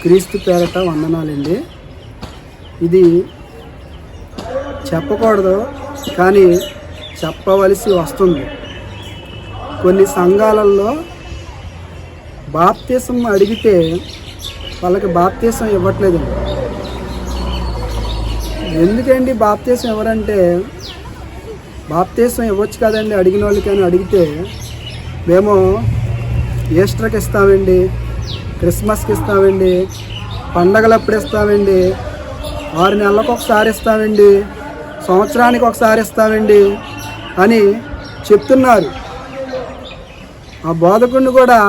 క్రీస్తు పేరట వందనాలండి. ఇది చెప్పకూడదు కానీ చెప్పవలసి వస్తుంది. కొన్ని సంఘాలలో బాప్తీసం అడిగితే వాళ్ళకి బాప్తీసం ఇవ్వట్లేదండి. ఎందుకండి బాప్తీసం ఎవరంటే, బాప్తీసం ఇవ్వచ్చు కదండి అడిగిన వాళ్ళకని అడిగితే, మేము ఈస్టర్కి ఇస్తామండి, క్రిస్మస్కి ఇస్తామండి, పండగలప్పుడు ఇస్తామండి, 6 నెలలకు ఒకసారి ఇస్తామండి, సంవత్సరానికి ఒకసారి ఇస్తామండి అని చెప్తున్నారు. ఆ బోధకుడిని కూడా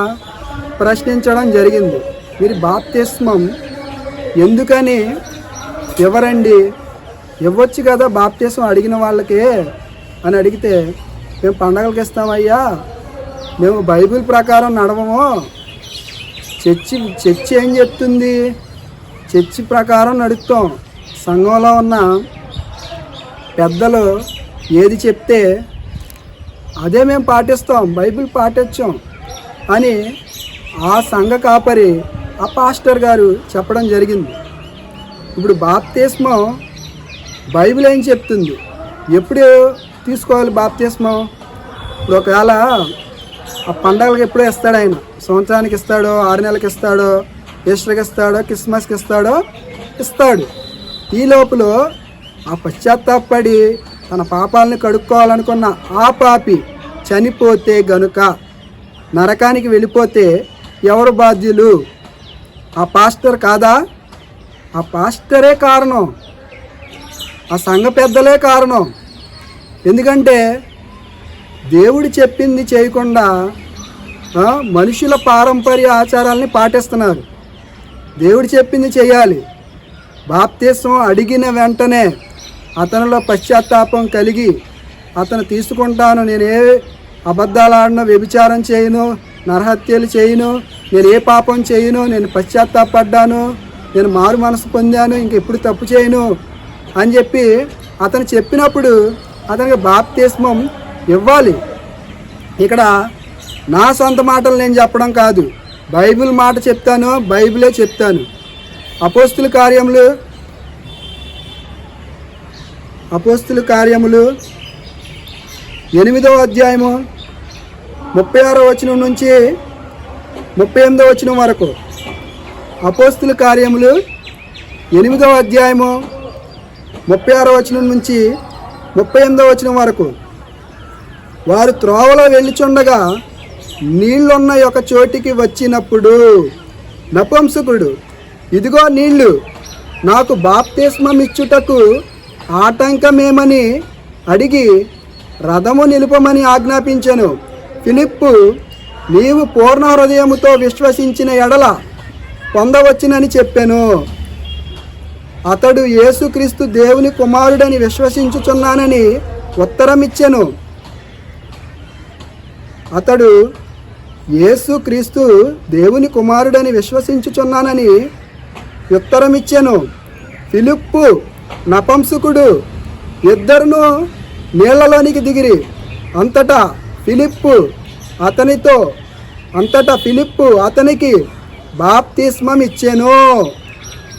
ప్రశ్నించడం జరిగింది. మీరు బాప్తిస్మం ఎందుకని ఇవ్వరండి, ఇవ్వచ్చు కదా బాప్తిస్మం అడిగిన వాళ్ళకే అని అడిగితే, మేము పండగలకి ఇస్తామయ్యా, మేము బైబిల్ ప్రకారం నడవము, చర్చి ఏం చెప్తుంది, చర్చి ప్రకారం నడుస్తాం, సంఘంలో ఉన్న పెద్దలు ఏది చెప్తే అదే మేము పాటిస్తాం, బైబిల్ పాటించాం అని ఆ సంఘ కాపరి ఆ పాస్టర్ గారు చెప్పడం జరిగింది. ఇప్పుడు బాప్తిస్మం బైబిల్ ఏం చెప్తుంది, ఎప్పుడు తీసుకోవాలి బాప్తిస్మం? ఇప్పుడు ఒకవేళ ఆ పండగలకు ఎప్పుడో ఇస్తాడు ఆయన, సంవత్సరానికి ఇస్తాడో, 6 నెలలకు ఇస్తాడో, ఈస్టర్కి ఇస్తాడో, క్రిస్మస్కి ఇస్తాడో ఇస్తాడు. ఈ లోపల ఆ పశ్చాత్తాపడి తన పాపాలను కడుక్కోవాలనుకున్న ఆ పాపి చనిపోతే గనుక నరకానికి వెళ్ళిపోతే ఎవరు బాధ్యులు? ఆ పాస్టర్ కాదా? ఆ పాస్టరే కారణం, ఆ సంఘ పెద్దలే కారణం. ఎందుకంటే దేవుడు చెప్పింది చేయకుండా మనుషుల పారంపర్య ఆచారాలని పాటిస్తున్నారు. దేవుడు చెప్పింది చేయాలి. బాప్తిస్మం అడిగిన వెంటనే అతనిలో పశ్చాత్తాపం కలిగి అతను తీసుకుంటాను, నేను ఏ అబద్ధాలు ఆడినో, వ్యభిచారం చేయను, నరహత్యలు చేయను, నేను ఏ పాపం చేయను, నేను పశ్చాత్తాపడ్డాను, నేను మారు మనసు పొందాను, ఇంకెప్పుడు తప్పు చేయను అని చెప్పి అతను చెప్పినప్పుడు అతనికి బాప్తిస్మం ఇవ్వాలి. ఇక్కడ నా సొంత మాటలు నేను చెప్పడం కాదు, బైబిల్ మాట చెప్తాను, బైబిలే చెప్తాను. అపోస్తుల కార్యములు 8వ అధ్యాయము 36వ వచనం నుంచి 38వ వచనం వరకు. అపోస్తుల కార్యములు 8వ అధ్యాయము 36వ వచనం నుంచి 38వ వచనం వరకు. వారు త్రోవలో వెళ్ళుచుండగా నీళ్లున్న ఒక చోటికి వచ్చినప్పుడు నపుంసకుడు, ఇదిగో నీళ్లు, నాకు బాప్తిస్మం ఇచ్చుటకు ఆటంకమేమని అడిగి రథము నిలుపమని ఆజ్ఞాపించెను. ఫిలిప్పు, నీవు పూర్ణ హృదయముతో విశ్వసించిన ఎడల పొందవచ్చునని చెప్పెను. అతడు యేసుక్రీస్తు దేవుని కుమారుడని విశ్వసించుచున్నానని ఉత్తరమిచ్చెను. అతడు యేసుక్రీస్తు దేవుని కుమారుడని విశ్వసించుచున్నానని ఉత్తరమిచ్చెను. ఫిలిప్పు, నపుంసకుడు ఇద్దరును నీళ్లలోనికి దిగిరి. అంతటా ఫిలిప్పు అతనికి బాప్తిస్మం ఇచ్చెను.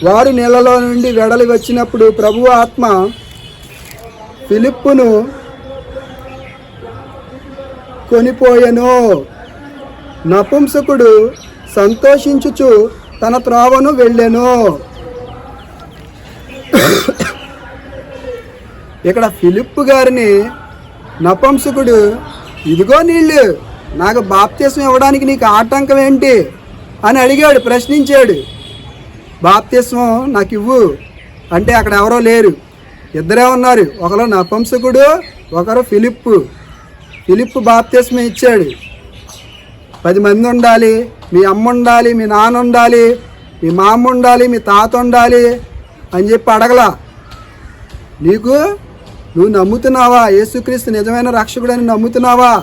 వారు నీళ్లలో నుండి వెడలి వచ్చినప్పుడు ప్రభువు ఆత్మ ఫిలిప్పును కొనిపోయెను. నపుంసకుడు సంతోషించుచు తన త్రోవను వెళ్ళెను. ఇక్కడ ఫిలిప్పు గారిని నపుంసకుడు, ఇదిగో నీళ్ళు, నాకు బాప్తిస్మం ఇవ్వడానికి నీకు ఆటంకం ఏంటి అని అడిగాడు, ప్రశ్నించాడు. బాప్తిస్మం నాకు ఇవ్వు అంటే అక్కడ ఎవరో లేరు, ఇద్దరే ఉన్నారు, ఒకరు నపుంసకుడు, ఒకరు ఫిలిప్పు బాప్తిస్మం ఇచ్చాడు. 10 మంది ఉండాలి, మీ అమ్మ ఉండాలి, మీ నాన్న ఉండాలి, మీ మామ ఉండాలి, మీ తాత ఉండాలి అని చెప్పి అడగలా. నువ్వు నమ్ముతున్నావా, యేసుక్రీస్తు నిజమైన రక్షకుడని నమ్ముతున్నావా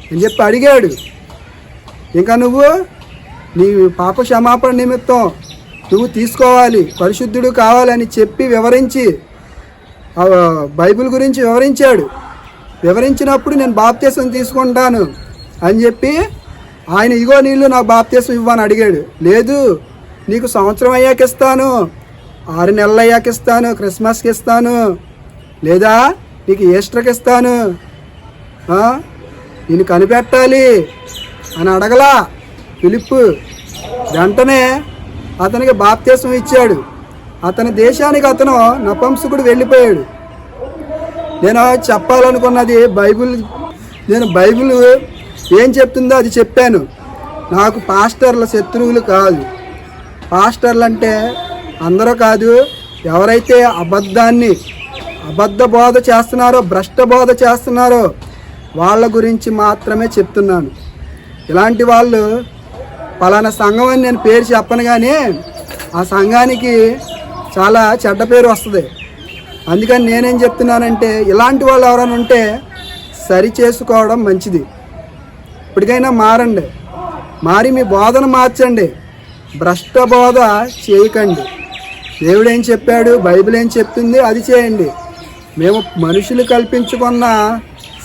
అని చెప్పి అడిగాడు. ఇంకా నువ్వు నీ పాప క్షమాపణ నిమిత్తం నువ్వు తీసుకోవాలి, పరిశుద్ధుడు కావాలని చెప్పి వివరించి బైబిల్ గురించి వివరించాడు. వివరించినప్పుడు నేను బాప్తిస్మం తీసుకుంటాను అని చెప్పి ఆయన, ఇగో నీళ్ళు నాకు బాప్తిస్మం ఇవ్వని అడిగాడు. లేదు, నీకు సంవత్సరం అయ్యాక ఇస్తాను, 6 నెలలు అయ్యాక ఇస్తాను, క్రిస్మస్కి ఇస్తాను, లేదా నీకు ఈస్టర్కి ఇస్తాను, నేను కనిపెట్టాలి అని అడగలా ఫిలిప్పు. వెంటనే అతనికి బాప్తీసం ఇచ్చాడు. అతని దేశానికి అతను నపుంసకుడు వెళ్ళిపోయాడు. నేను చెప్పాలనుకున్నది నేను బైబిల్ ఏం చెప్తుందో అది చెప్పాను. నాకు పాస్టర్ల శత్రువులు కాదు. పాస్టర్లు అంటే అందరూ కాదు, ఎవరైతే అబద్ధ బోధ చేస్తున్నారో, భ్రష్ట బోధ చేస్తున్నారో వాళ్ళ గురించి మాత్రమే చెప్తున్నాను. ఇలాంటి వాళ్ళు పలానా సంఘం అని నేను పేరు చెప్పను, కానీ ఆ సంఘానికి చాలా చెడ్డ పేరు వస్తుంది. అందుకని నేనేం చెప్తున్నానంటే, ఇలాంటి వాళ్ళు ఎవరైనా ఉంటే సరి చేసుకోవడం మంచిది. ఇప్పటికైనా మారి మీ బోధన మార్చండి, భ్రష్ట బోధ చేయకండి. దేవుడు ఏం చెప్పాడు, బైబిల్ ఏం చెప్తుంది అది చేయండి. మేము మనుషులు కల్పించుకున్న,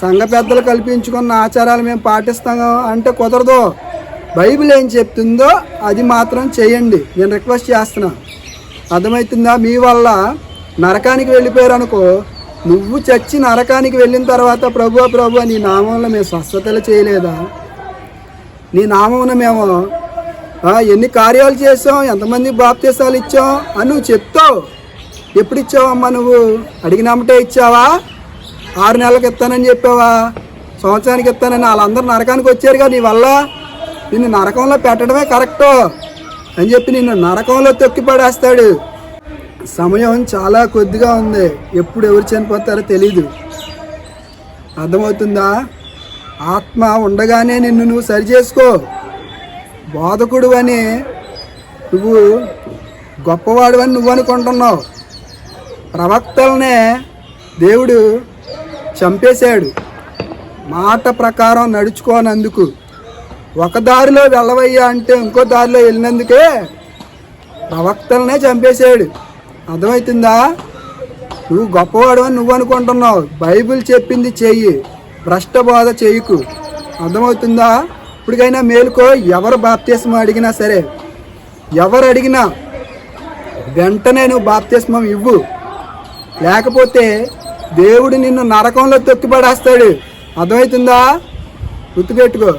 సంఘ పెద్దలు కల్పించుకున్న ఆచారాలు మేము పాటిస్తాం అంటే కుదరదు. బైబిల్ ఏం చెప్తుందో అది మాత్రం చేయండి. నేను రిక్వెస్ట్ చేస్తున్నా. అర్థమవుతుందా? మీ వల్ల నరకానికి వెళ్ళిపోయారు అనుకో, నువ్వు చచ్చి నరకానికి వెళ్ళిన తర్వాత ప్రభు నీ నామంలో మేము స్వస్థతలు చేయలేదా, నీ నామమున మేము ఎన్ని కార్యాలు చేసాం, ఎంతమంది బాప్తీసాలు ఇచ్చాం అని నువ్వు చెప్తావు. ఎప్పుడు ఇచ్చావమ్మా? నువ్వు అడిగినమ్మటే ఇచ్చావా? 6 నెలలకు ఇస్తానని చెప్పావా? సంవత్సరానికి ఇస్తానని? వాళ్ళందరూ నరకానికి వచ్చారుగా నీ వల్ల. నిన్ను నరకంలో పెట్టడమే కరెక్టు అని చెప్పి నిన్ను నరకంలో తొక్కిపడేస్తాడు. సమయం చాలా కొద్దిగా ఉంది, ఎప్పుడు ఎవరు చనిపోతారో తెలీదు. అర్థమవుతుందా? ఆత్మ ఉండగానే నువ్వు సరి చేసుకో. బోధకుడు అని నువ్వు గొప్పవాడు అని నువ్వు అనుకుంటున్నావు. ప్రవక్తలనే దేవుడు చంపేశాడు మాట ప్రకారం నడుచుకోనందుకు. ఒక దారిలో వెళ్ళవయ్యా అంటే ఇంకో దారిలో వెళ్ళినందుకే ప్రవక్తలనే చంపేశాడు. అర్థమవుతుందా? నువ్వు గొప్పవాడు అని నువ్వు అనుకుంటున్నావు. బైబిల్ చెప్పింది చెయ్యి, భ్రష్ట బోధ చేయకు. అర్థమవుతుందా? ఇప్పటికైనా మేలుకో. ఎవరు బాప్తిస్మం అడిగినా సరే, ఎవరు అడిగినా వెంటనే నువ్వు బాప్తిస్మం ఇవ్వు. లేకపోతే దేవుడు నిన్ను నరకంలో తొక్కిపడేస్తాడు. అర్థమవుతుందా? గుర్తుపెట్టుకో.